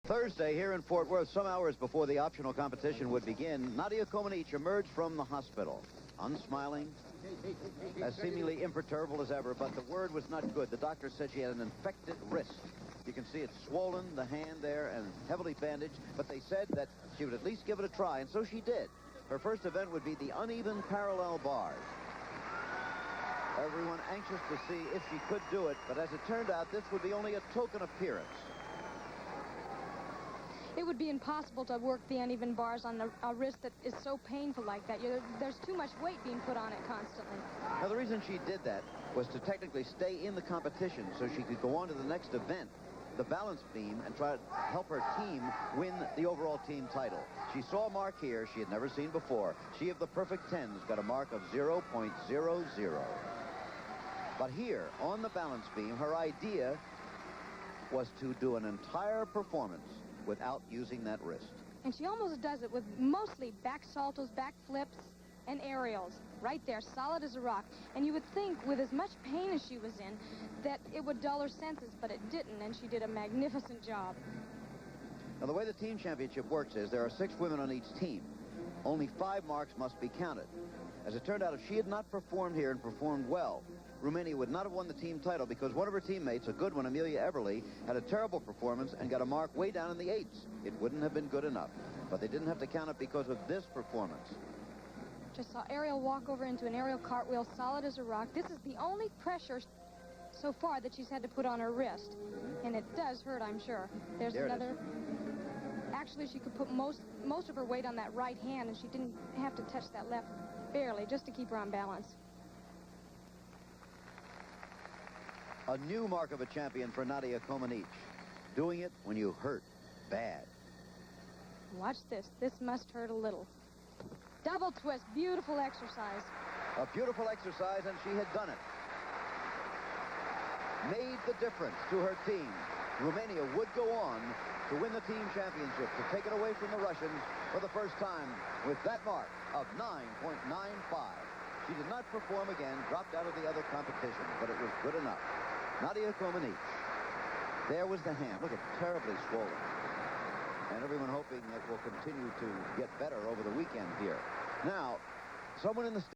Thursday here in Fort Worth, some hours before the optional competition would begin, Nadia Comăneci emerged from the hospital, unsmiling, as seemingly imperturbable as ever, but the word was not good. The doctor said she had an infected wrist. You can see it's swollen, the hand there, and heavily bandaged, but they said that she would at least give it a try, and so she did. Her first event would be the uneven parallel bars. Everyone anxious to see if she could do it, but as it turned out, this would be only a token appearance. It would be impossible to work the uneven bars on a wrist that is so painful like that. There's too much weight being put on it constantly. Now, the reason she did that was to technically stay in the competition so she could go on to the next event, the balance beam, and try to help her team win the overall team title. She saw a mark here she had never seen before. She of the perfect tens got a mark of 0.00. But here, on the balance beam, her idea was to do an entire performance without using that wrist. And she almost does it with mostly back saltos, back flips, and aerials. Right there, solid as a rock. And you would think, with as much pain as she was in, that it would dull her senses, but it didn't, and she did a magnificent job. Now, the way the team championship works is there are 6 women on each team. Only 5 marks must be counted. As it turned out, if she had not performed here and performed well, Romania would not have won the team title because one of her teammates, a good one, Amelia Everly, had a terrible performance and got a mark way down in the 8s. It wouldn't have been good enough, but they didn't have to count it because of this performance. Just saw Ariel walk over into an aerial cartwheel, solid as a rock. This is the only pressure so far that she's had to put on her wrist, and it does hurt, I'm sure. There's another. Actually, she could put most of her weight on that right hand, and she didn't have to touch that left, barely, just to keep her on balance. A new mark of a champion for Nadia Comăneci. Doing it when you hurt bad. Watch this. This must hurt a little. Double twist. Beautiful exercise. A beautiful exercise, and she had done it. Made the difference to her team. Romania would go on to win the team championship, to take it away from the Russians for the first time with that mark of 9.95. She did not perform again, dropped out of the other competition, but it was good enough. Nadia Comăneci. There was the hand. Look, it's terribly swollen. And everyone hoping it will continue to get better over the weekend here. Now, someone in the